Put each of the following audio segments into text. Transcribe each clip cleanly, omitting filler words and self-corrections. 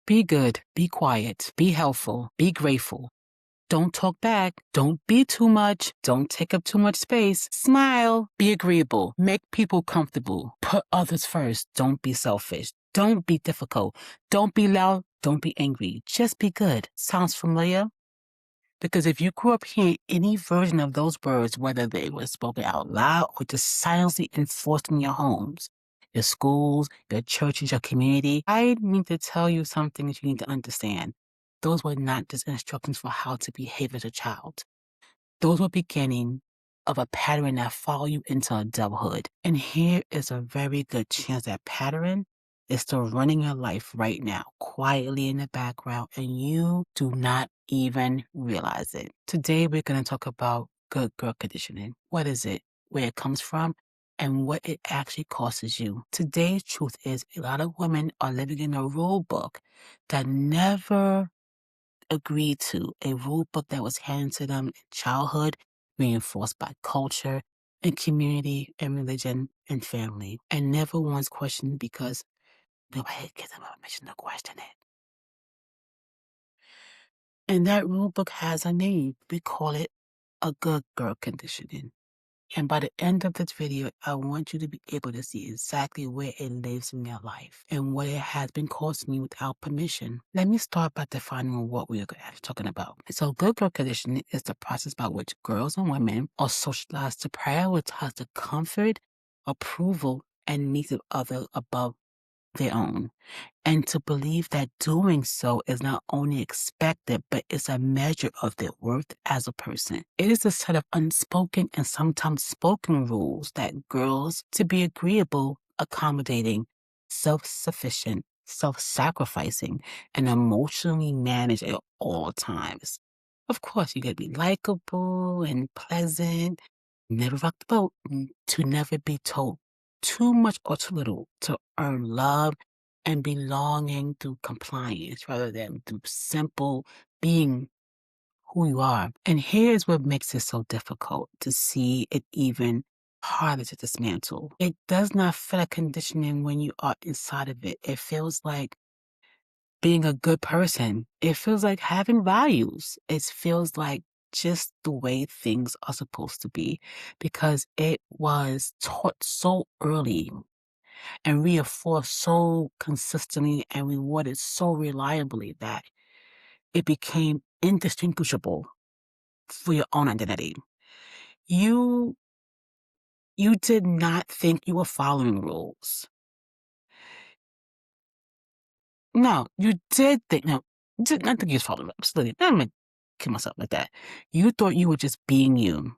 Be good, be quiet, be helpful, be grateful. Don't talk back. Don't be too much. Don't take up too much space. Smile. Be agreeable. Make people comfortable. Put others first. Don't be selfish. Don't be difficult. Don't be loud. Don't be angry. Just be good. Sounds familiar? Because if you grew up hearing any version of those words, whether they were spoken out loud or just silently enforced in your homes, your schools, your churches, your community, I need to tell you something that you need to understand. Those were not just instructions for how to behave as a child. Those were beginning of a pattern that follow you into adulthood. And here is a very good chance that pattern is still running your life right now, quietly in the background, and you do not even realize it. Today, we're going to talk about good girl conditioning. What is it, where it comes from, and what it actually causes you. Today's truth is a lot of women are living in a rule book that never agreed to, a rule book that was handed to them in childhood, reinforced by culture and community and religion and family, and never once questioned because nobody gives them permission to question it. And that rule book has a name. We call it a good girl conditioning. And by the end of this video, I want you to be able to see exactly where it lives in your life and what it has been causing you without permission. Let me start by defining what we are actually talking about. So good girl conditioning is the process by which girls and women are socialized to prioritize the comfort, approval, and needs of others above their own, and to believe that doing so is not only expected, but is a measure of their worth as a person. It is a set of unspoken and sometimes spoken rules that girls, to be agreeable, accommodating, self-sufficient, self-sacrificing, and emotionally managed at all times. Of course, you gotta be likable and pleasant, never rock the boat, to never be told too much or too little, to earn love and belonging through compliance rather than through simple being who you are. And here's what makes it so difficult to see it, even harder to dismantle. It does not feel like conditioning when you are inside of it. It feels like being a good person. It feels like having values. It feels like just the way things are supposed to be, because it was taught so early and reinforced so consistently and rewarded so reliably that it became indistinguishable for your own identity. You did not think you were following rules. No, you did think, no, you did not think you was following rules. Absolutely. I'm gonna kill myself like that. You thought you were just being you.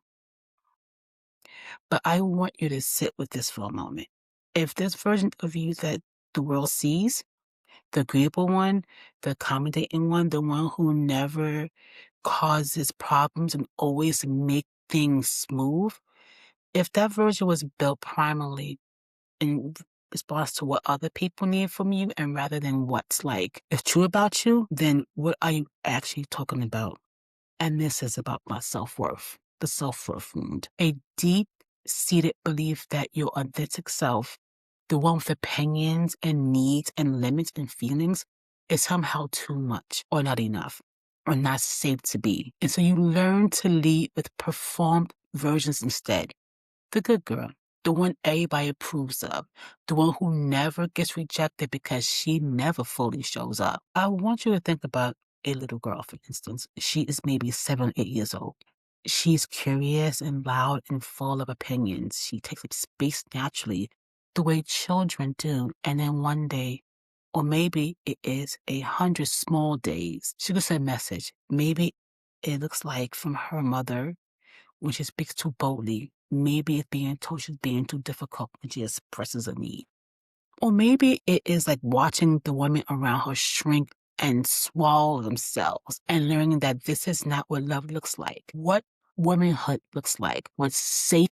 But I want you to sit with this for a moment. If this version of you that the world sees, the agreeable one, the accommodating one, the one who never causes problems and always make things smooth, if that version was built primarily in response to what other people need from you and rather than what's like is true about you, then what are you actually talking about? And this is about my self-worth, the self-worth wound. A deep-seated belief that your authentic self, the one with opinions and needs and limits and feelings, is somehow too much or not enough or not safe to be. And so you learn to lead with performed versions instead. The good girl, the one everybody approves of, the one who never gets rejected because she never fully shows up. I want you to think about a little girl, for instance. She is maybe 7 or 8 years old. She's curious and loud and full of opinions. She takes up space naturally, the way children do. And then one day, or maybe it is 100 small days, she gets a message. Maybe it looks like from her mother when she speaks too boldly. Maybe it's being told she's being too difficult when she expresses a need. Or maybe it is like watching the women around her shrink and swallow themselves and learning that this is not what love looks like, what womanhood looks like, what's safe.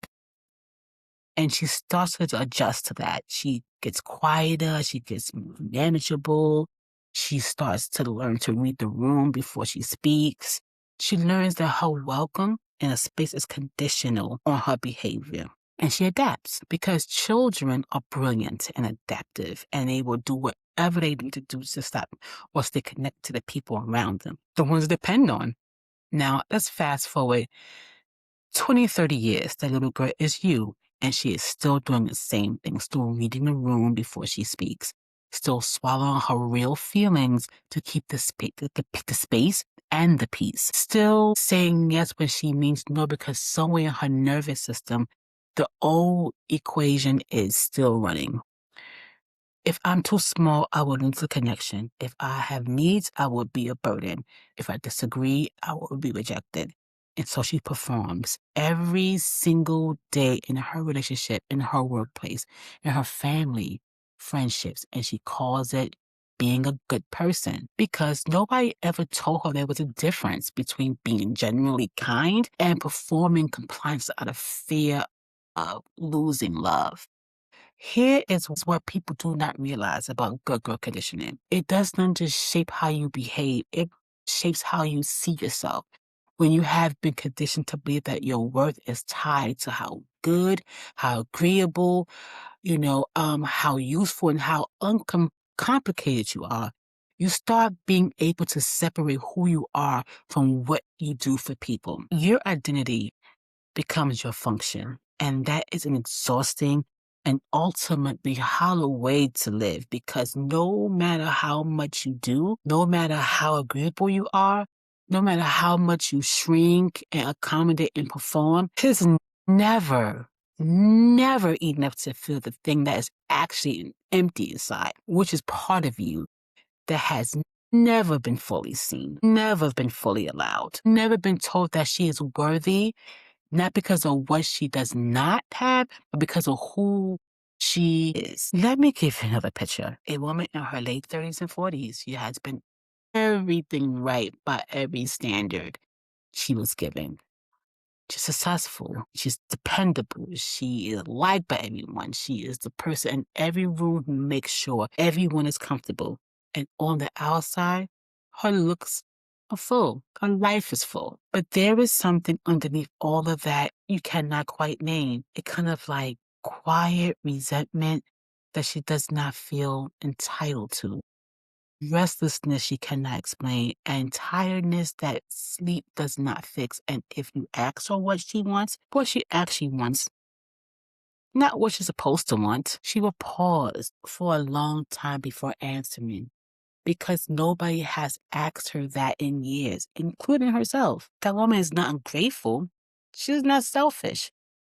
And she starts to adjust to that. She gets quieter, she gets manageable. She starts to learn to read the room before she speaks. She learns that her welcome in a space is conditional on her behavior. And she adapts because children are brilliant and adaptive, and they will do whatever they need to do to stop or stay connected to the people around them, the ones they depend on. Now, let's fast forward 20, 30 years. That little girl is you, and she is still doing the same thing, still reading the room before she speaks, still swallowing her real feelings to keep the space and the peace, still saying yes when she means no because somewhere in her nervous system, the old equation is still running. If I'm too small, I will lose the connection. If I have needs, I will be a burden. If I disagree, I will be rejected. And so she performs every single day in her relationship, in her workplace, in her family, friendships, and she calls it being a good person because nobody ever told her there was a difference between being genuinely kind and performing compliance out of fear of losing love. Here is what people do not realize about good girl conditioning. It does not just shape how you behave, it shapes how you see yourself. When you have been conditioned to believe that your worth is tied to how good, how agreeable, how useful and how uncomplicated you are, you start being able to separate who you are from what you do for people. Your identity becomes your function. And that is an exhausting and ultimately hollow way to live because no matter how much you do, no matter how agreeable you are, no matter how much you shrink and accommodate and perform, it is never, never enough to feel the thing that is actually empty inside, which is part of you that has never been fully seen, never been fully allowed, never been told that she is worthy not because of what she does not have, but because of who she is. Let me give you another picture. A woman in her late 30s and 40s. She has been everything right by every standard she was given. She's successful. She's dependable. She is liked by everyone. She is the person in every room who makes sure everyone is comfortable. And on the outside, her looks are full. Her life is full. But there is something underneath all of that you cannot quite name. It kind of like quiet resentment that she does not feel entitled to, restlessness she cannot explain, and tiredness that sleep does not fix. And if you ask her what she actually wants, not what she's supposed to want, she will pause for a long time before answering because nobody has asked her that in years, including herself. That woman is not ungrateful. She's not selfish.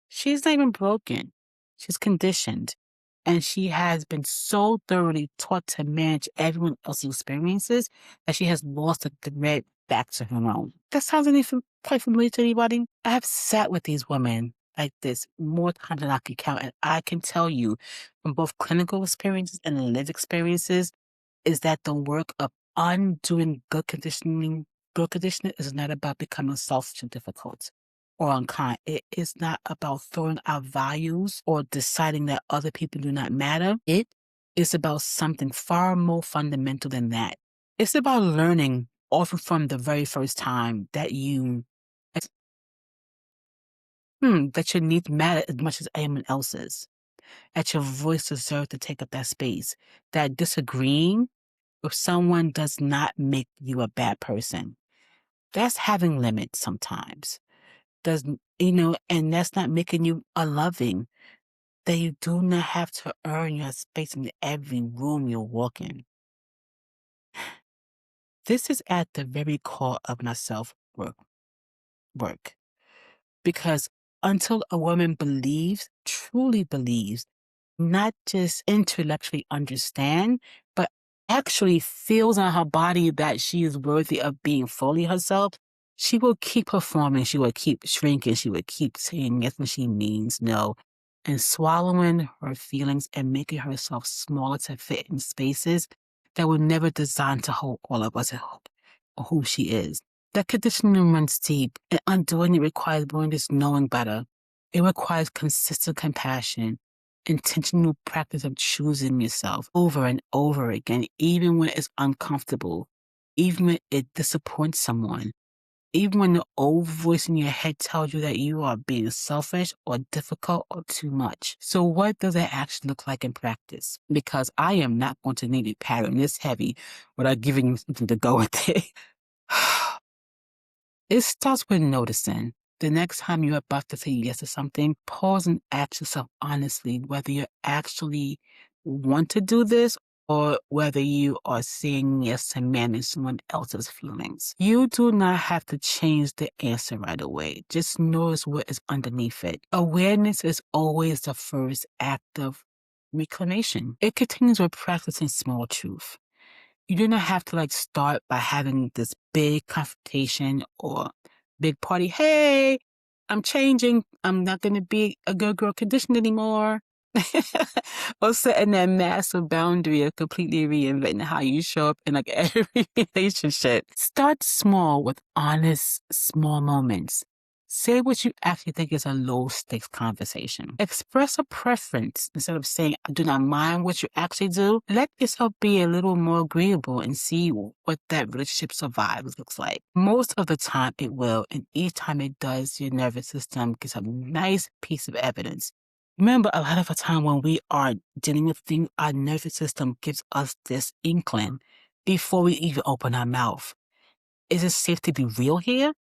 She's not even broken. She's conditioned. And she has been so thoroughly taught to manage everyone else's experiences that she has lost the thread back to her own. That sounds quite familiar to anybody? I have sat with these women like this more times than I can count. And I can tell you from both clinical experiences and lived experiences is that the work of undoing good conditioning is not about becoming selfish and difficult or unkind. It is not about throwing out values or deciding that other people do not matter. It is about something far more fundamental than that. It's about learning, often from the very first time, that that your needs matter as much as anyone else's, that your voice deserves to take up that space, that disagreeing if someone does not make you a bad person. That's having limits sometimes. And that's not making you unloving. That you do not have to earn your space in every room you walk in. This is at the very core of my self-work. Because until a woman truly believes, not just intellectually understand, but actually feels in her body that she is worthy of being fully herself, she will keep performing, she will keep shrinking, she will keep saying yes when she means no, and swallowing her feelings and making herself smaller to fit in spaces that were never designed to hold all of us or who she is. That conditioning runs deep, and undoing it requires more than just knowing better. It requires consistent compassion, intentional practice of choosing yourself over and over again, even when it's uncomfortable, even when it disappoints someone. even when the old voice in your head tells you that you are being selfish or difficult or too much. So what does that actually look like in practice? Because I am not going to name a pattern this heavy without giving you something to go with it. It starts with noticing. The next time you're about to say yes to something, pause and ask yourself honestly whether you actually want to do this or whether you are saying yes to manage someone else's feelings. You do not have to change the answer right away. Just notice what is underneath it. Awareness is always the first act of reclamation. It continues with practicing small truth. You do not have to start by having this big confrontation or big party. Hey, I'm changing. I'm not going to be a good girl condition anymore. Or setting that massive boundary of completely reinventing how you show up in every relationship. Start small with honest, small moments. Say what you actually think is a low stakes conversation. Express a preference instead of saying, I do not mind what you actually do. Let yourself be a little more agreeable and see what that relationship survives looks like. Most of the time it will, and each time it does, your nervous system gets a nice piece of evidence. Remember, a lot of the time when we are dealing with things, our nervous system gives us this inkling before we even open our mouth. Is it safe to be real here?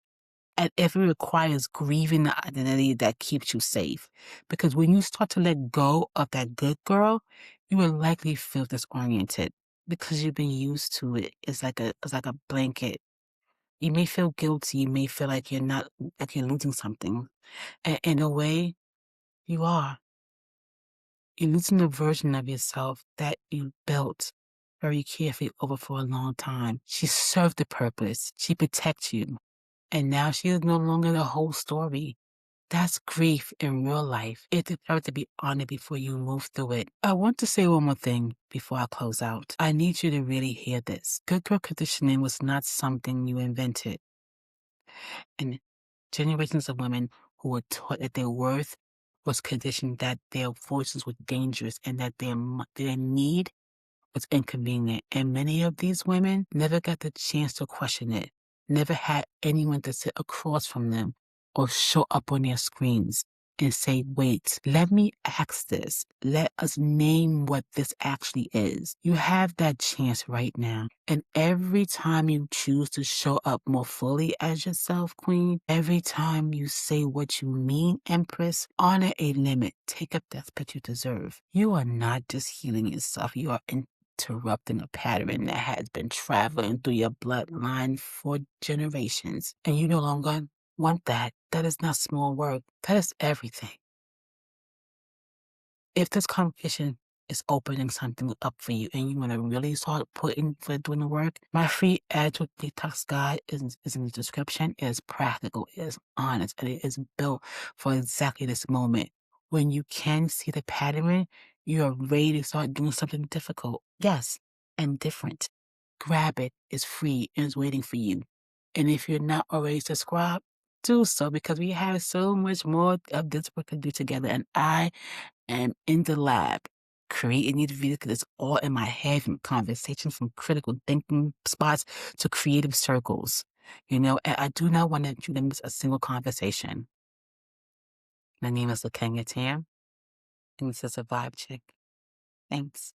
And if it requires grieving the identity that keeps you safe. Because when you start to let go of that good girl, you will likely feel disoriented because you've been used to it. It's like a blanket. You may feel guilty. You may feel like you're losing something. And in a way, you are. You're losing the version of yourself that you built very carefully over for a long time. She served a purpose. She protects you. And now she is no longer the whole story. That's grief in real life. It deserves to be honored before you move through it. I want to say one more thing before I close out. I need you to really hear this. Good girl conditioning was not something you invented. And generations of women who were taught that their worth was conditioned, that their voices were dangerous, and that their need was inconvenient. And many of these women never got the chance to question it, never had anyone to sit across from them or show up on their screens and say, wait, let me ask this. Let us name what this actually is. You have that chance right now. And every time you choose to show up more fully as yourself, Queen, every time you say what you mean, Empress, honor a limit. Take up that spot you deserve. You are not just healing yourself. You are interrupting a pattern that has been traveling through your bloodline for generations. And you no longer want that. That is not small work. That is everything. If this conversation is opening something up for you and you want to really start doing the work, my free Agile Detox Guide is in the description. It is practical, it is honest, and it is built for exactly this moment. When you can see the pattern, you are ready to start doing something difficult. Yes, and different. Grab it. It's free and it's waiting for you. And if you're not already subscribed, do so because we have so much more of this work to do together. And I am in the lab creating these videos because it's all in my head, from conversations, from critical thinking spots to creative circles. And I do not want you to miss a single conversation. My name is LaKenya Tam, and this is a Vibe Chick. Thanks.